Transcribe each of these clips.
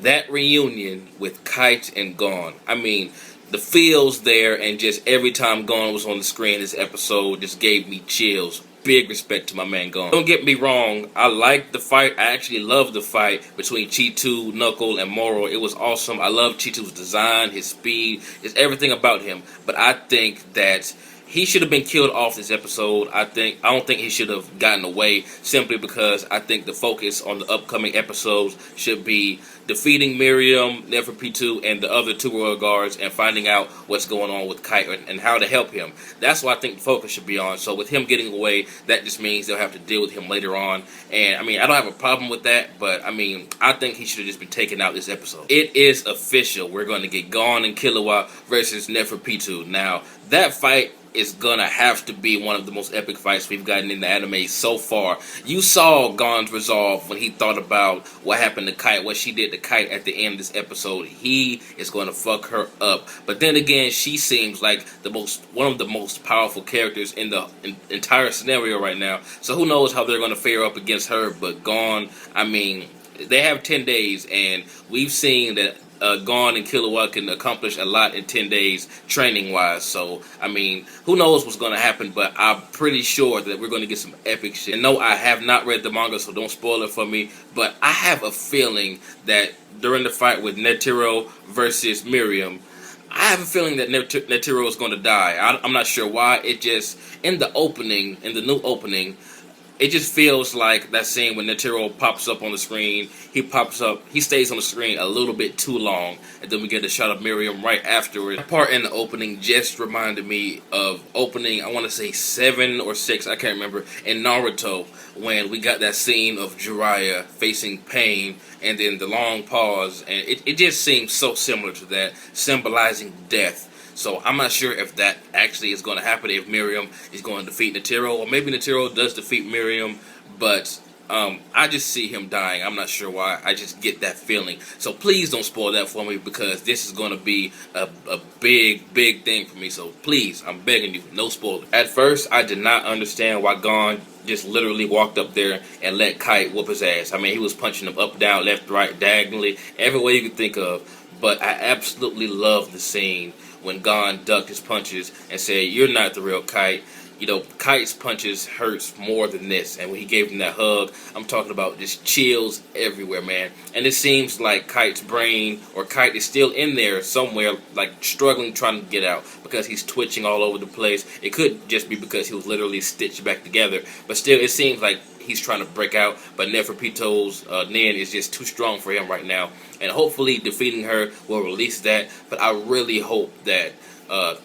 that reunion with Kite and Gon. I mean, the feels there, and just every time Gon was on the screen, this episode just gave me chills. Big respect to my man Gon. Don't get me wrong, I liked the fight. I actually loved the fight between Chi-Tu, Knuckle, and Moro. It was awesome. I love Chi-Tu's design, his speed, just everything about him. But I think that he should have been killed off this episode. I don't think he should have gotten away, simply because I think the focus on the upcoming episodes should be defeating Meryem, Neferpitou, and the other two royal guards, and finding out what's going on with Kite and how to help him. That's what I think the focus should be on. So with him getting away, that just means they'll have to deal with him later on. And I mean, I don't have a problem with that, but I mean, I think he should have just been taken out this episode. It is official. We're going to get Gon and Killua versus Neferpitou. Now, that fight is gonna have to be one of the most epic fights we've gotten in the anime so far. You saw Gon's resolve when he thought about what happened to Kite, what she did to Kite at the end of this episode. He is gonna fuck her up. But then again, she seems like one of the most powerful characters in the entire scenario right now. So who knows how they're gonna fare up against her. But Gon, I mean, they have 10 days, and we've seen that Gon and Killua can accomplish a lot in 10 days training-wise. So, I mean, who knows what's going to happen, but I'm pretty sure that we're going to get some epic shit. And no, I have not read the manga, so don't spoil it for me, but I have a feeling that during the fight with Netero versus Meryem, I have a feeling that Netero is going to die. I'm not sure why. It just, in the new opening, it just feels like that scene when Netero pops up on the screen. He stays on the screen a little bit too long, and then we get a shot of Meryem right afterwards. That part in the opening just reminded me of opening, I want to say 7 or 6, I can't remember, in Naruto, when we got that scene of Jiraiya facing pain, and then the long pause, and it just seems so similar to that, symbolizing death. So I'm not sure if that actually is going to happen, if Meryem is going to defeat Netero, or maybe Netero does defeat Meryem, but I just see him dying. I'm not sure why. I just get that feeling. So please don't spoil that for me, because this is going to be a big thing for me. So please, I'm begging you, no spoilers. At first, I did not understand why Gon just literally walked up there and let Kite whoop his ass. I mean, he was punching him up, down, left, right, diagonally, every way you could think of. But I absolutely love the scene when Gon ducked his punches and said, "You're not the real Kite." You know, Kite's punches hurts more than this. And when he gave him that hug, I'm talking about just chills everywhere, man. And it seems like Kite's brain, or Kite, is still in there somewhere, like struggling, trying to get out, because he's twitching all over the place. It could just be because he was literally stitched back together. But still, it seems like he's trying to break out. But Neferpitou's Nin is just too strong for him right now. And hopefully defeating her will release that. But I really hope that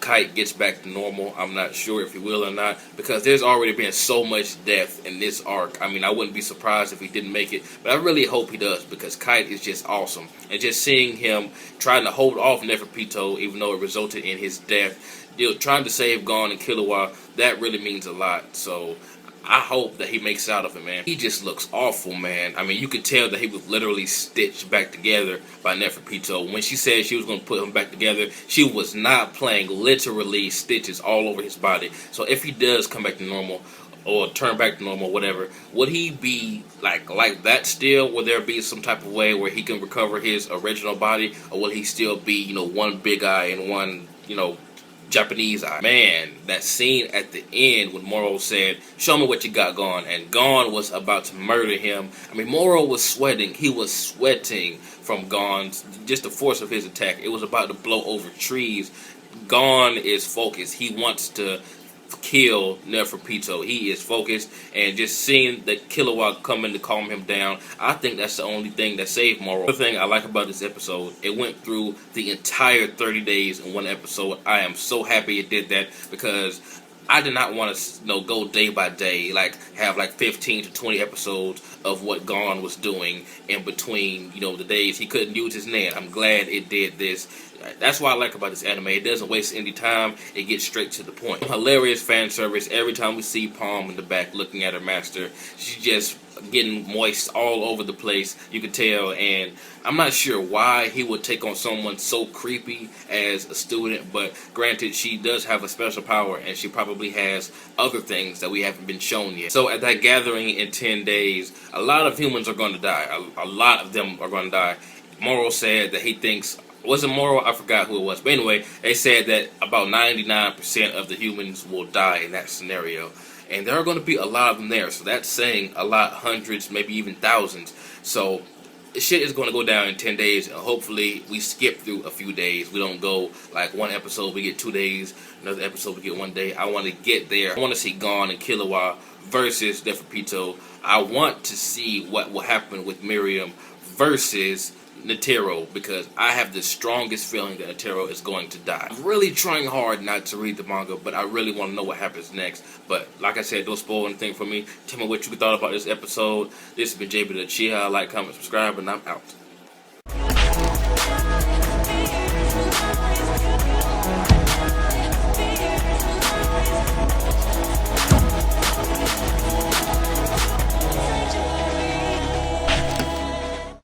Kite gets back to normal. I'm not sure if he will or not, because there's already been so much death in this arc. I mean, I wouldn't be surprised if he didn't make it, but I really hope he does, because Kite is just awesome. And just seeing him trying to hold off Neferpitou, even though it resulted in his death, trying to save Gon and Killua, that really means a lot. So I hope that he makes out of it, man. He just looks awful, man. I mean, you could tell that he was literally stitched back together by Neferpitou. When she said she was going to put him back together, she was not playing, literally stitches all over his body. So if he does come back to normal, or turn back to normal, whatever, would he be like that still? Will there be some type of way where he can recover his original body? Or will he still be, one big eye and one, Japanese eye? Man, that scene at the end when Moro said, "Show me what you got, Gon," and Gon was about to murder him. I mean, Moro was sweating. He was sweating from Gon's, just the force of his attack. It was about to blow over trees. Gon is focused. He wants to kill Neferpitou. He is focused, and just seeing the Killua coming to calm him down, I think that's the only thing that saved Moro. The thing I like about this episode, it went through the entire 30 days in one episode. I am so happy it did that, because I did not want to go day by day, like have like 15 to 20 episodes of what Gon was doing in between, the days he couldn't use his Nen. I'm glad it did this. That's what I like about this anime. It doesn't waste any time. It gets straight to the point. Hilarious fan service. Every time we see Palm in the back looking at her master, she's just getting moist all over the place. You can tell. And I'm not sure why he would take on someone so creepy as a student. But granted, she does have a special power, and she probably has other things that we haven't been shown yet. So at that gathering in 10 days, a lot of humans are going to die. A lot of them are going to die. Moro said that he thinks, was it Moro? I forgot who it was. But anyway, they said that about 99% of the humans will die in that scenario. And there are going to be a lot of them there. So that's saying a lot, hundreds, maybe even thousands. So shit is going to go down in 10 days. And hopefully we skip through a few days. We don't go like one episode, we get 2 days. Another episode, we get 1 day. I want to get there. I want to see Gon and Killua versus Neferpitou. I want to see what will happen with Meryem versus Netero, because I have the strongest feeling that Netero is going to die. I'm really trying hard not to read the manga, but I really want to know what happens next. But like I said, don't spoil anything for me. Tell me what you thought about this episode. This has been jbDAuchiha. Like, comment, subscribe, and I'm out.